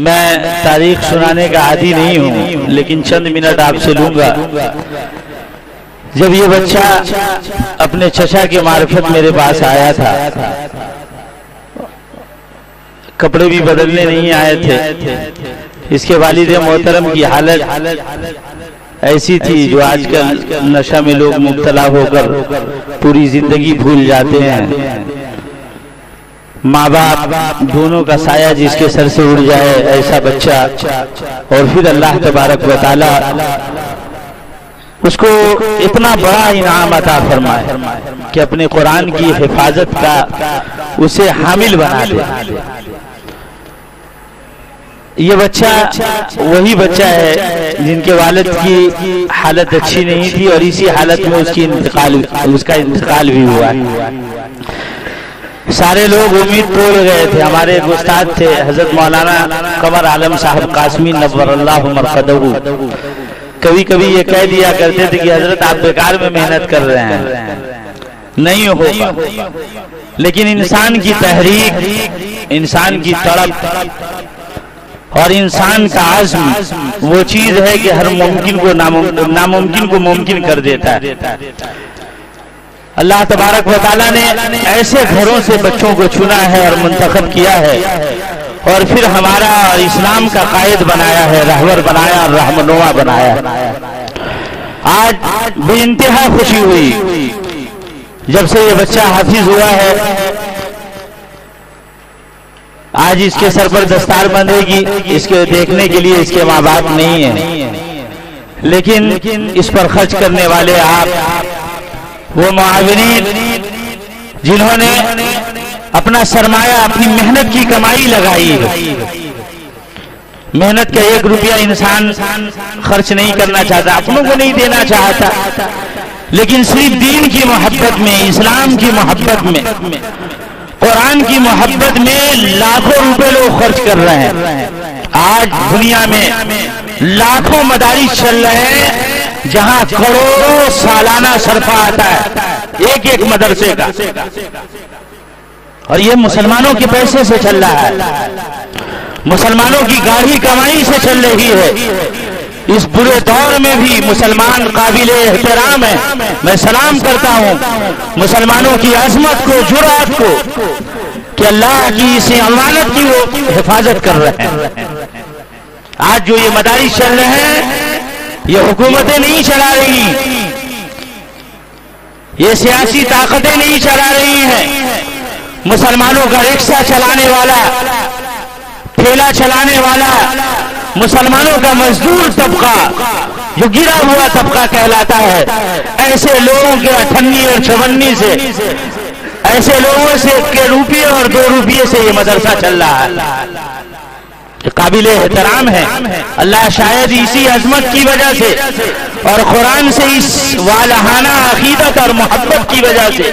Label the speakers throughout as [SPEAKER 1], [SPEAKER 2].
[SPEAKER 1] میں تاریخ سنانے کا عادی نہیں ہوں، لیکن چند منٹ آپ سے لوں گا۔ جب یہ بچہ اپنے چچا کی معرفت میرے پاس آیا تھا، کپڑے بھی بدلنے نہیں آئے تھے، اس کے والد محترم کی حالت ایسی تھی جو آج کل نشہ میں لوگ مبتلا ہو کر پوری زندگی بھول جاتے ہیں۔ ماں باپ دونوں کا سایہ جس کے سر سے اڑ جائے ایسا بچہ، اور پھر اللہ تبارک و تعالی اس کو اتنا بڑا انعام عطا فرمائے کہ اپنے قرآن کی حفاظت کا اسے حامل بنا دے۔ یہ بچہ وہی بچہ ہے جن کے والد کی حالت اچھی نہیں تھی، اور اسی حالت میں اس کا انتقال بھی ہوا ہے۔ سارے لوگ امید توڑ گئے تھے۔ ہمارے ایک استاد تھے حضرت مولانا قمر عالم صاحب قاسمی نور اللہ مرقدہ، کبھی کبھی یہ کہہ دیا کرتے تھے کہ حضرت آپ بیکار میں محنت کر رہے ہیں، نہیں ہوگا۔ لیکن انسان کی تحریک، انسان کی تڑپ اور انسان کا عزم وہ چیز ہے کہ ہر ممکن کو ناممکن کو ممکن کر دیتا ہے۔ اللہ تبارک و تعالیٰ نے ایسے گھروں سے بچوں کو چنا ہے اور منتخب کیا ہے، اور پھر ہمارا اور اسلام کا قائد بنایا ہے، رہبر بنایا اور رہنما بنایا ہے۔ آج بے انتہا خوشی ہوئی جب سے یہ بچہ حافظ ہوا ہے۔ آج اس کے سر پر دستار بندھے گی، اس کے دیکھنے کے لیے اس کے ماں باپ نہیں ہیں، لیکن اس پر خرچ کرنے والے آپ، وہ معاونین جنہوں نے اپنا سرمایہ، اپنی محنت کی کمائی لگائی ہے۔ محنت کا ایک روپیہ انسان خرچ نہیں کرنا چاہتا، اپنوں کو نہیں دینا چاہتا، لیکن صرف دین کی محبت میں، اسلام کی محبت میں، قرآن کی محبت میں لاکھوں روپے لوگ خرچ کر رہے ہیں۔ آج دنیا میں لاکھوں مدارس چل رہے ہیں جہاں کروڑوں سالانہ صرفہ آتا ہے ایک ایک مدرسے کا، اور یہ مسلمانوں کے پیسے سے چل رہا ہے، مسلمانوں کی گاڑی کمائی سے چل رہی ہے۔ اس برے دور میں بھی مسلمان قابل احترام ہے۔ میں سلام کرتا ہوں مسلمانوں کی عظمت کو، جرأت کو، کہ اللہ کی اس امانت کی وہ حفاظت کر رہے ہیں۔ آج جو یہ مدارس چل رہے ہیں، یہ حکومتیں نہیں چلا رہی، یہ سیاسی طاقتیں نہیں چلا رہی ہیں۔ مسلمانوں کا رکشہ چلانے والا، ٹھیلا چلانے والا، مسلمانوں کا مزدور طبقہ جو گرا ہوا طبقہ کہلاتا ہے، ایسے لوگوں کے 58 اور 56 سے، ایسے لوگوں سے کے روپیے اور 2 روپیے سے یہ مدرسہ چل رہا ہے۔ قابل احترام ہے۔ اللہ شاید اسی عظمت کی وجہ سے اور قرآن سے اس والہانہ عقیدت اور محبت کی وجہ سے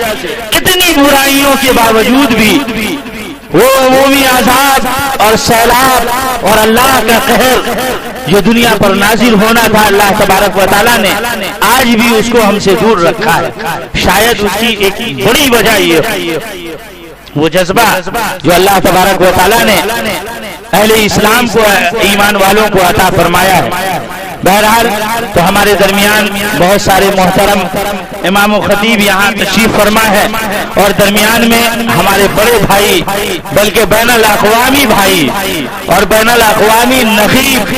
[SPEAKER 1] اتنی برائیوں کے باوجود بھی وہ عمومی عذاب اور سیلاب اور اللہ کا قہر جو دنیا پر نازل ہونا تھا، اللہ تبارک و تعالیٰ نے آج بھی اس کو ہم سے دور رکھا ہے۔ شاید اس کی ایک بڑی وجہ یہ وہ جذبہ جو اللہ تبارک و تعالیٰ نے اہل اسلام کو، ایمان والوں کو عطا فرمایا ہے۔ بہرحال تو ہمارے درمیان بہت سارے محترم امام و خطیب یہاں تشریف فرما ہے، اور درمیان میں ہمارے بڑے بھائی، بلکہ بین الاقوامی بھائی اور بین الاقوامی نقیب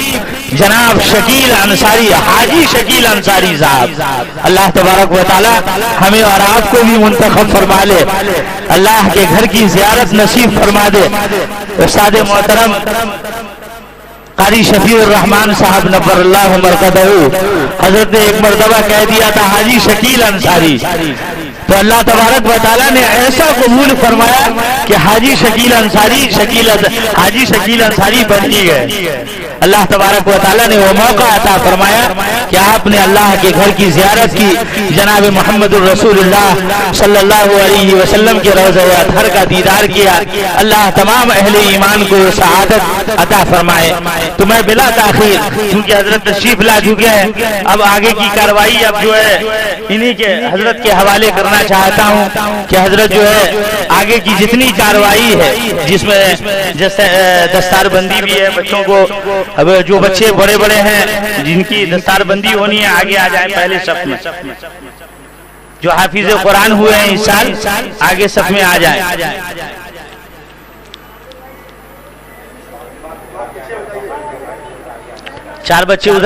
[SPEAKER 1] جناب شکیل انصاری، حاجی شکیل انصاری صاحب، اللہ تبارک و تعالی ہمیں اور آپ کو بھی منتخب فرما لے، اللہ کے گھر کی زیارت نصیب فرما دے۔ استاد محترم قاری شفیع الرحمان صاحب نور اللہ مرقدہ، حضرت نے ایک مرتبہ کہہ دیا تھا حاجی شکیل انصاری، تو اللہ تبارک و تعالیٰ نے ایسا قبول فرمایا کہ حاجی شکیل انصاری بن ہی گئے۔ اللہ تبارک و تعالیٰ نے وہ موقع عطا فرمایا کہ آپ نے اللہ کے گھر کی زیارت کی، جناب محمد الرسول اللہ صلی اللہ علیہ وسلم کے روضہ اطہر کا دیدار کیا۔ اللہ تمام اہل ایمان کو سعادت عطا فرمائے۔ تو میں بلا تاخیر، کیونکہ حضرت تشریف لا چکے ہیں، اب آگے کی کاروائی اب جو ہے انہی کے حضرت کے حوالے کرنا کرنا چاہتا ہوں کہ حضرت جو ہے آگے کی جتنی کارروائی ہے جس میں دستار بندی بھی ہے بچوں کو، اب جو بچے بڑے بڑے ہیں جن کی دستار بندی ہونی ہے آگے آ جائیں پہلے صف میں، جو حافظ قرآن ہوئے ہیں اس سال آگے صف میں آ جائیں۔ چار بچے ادھر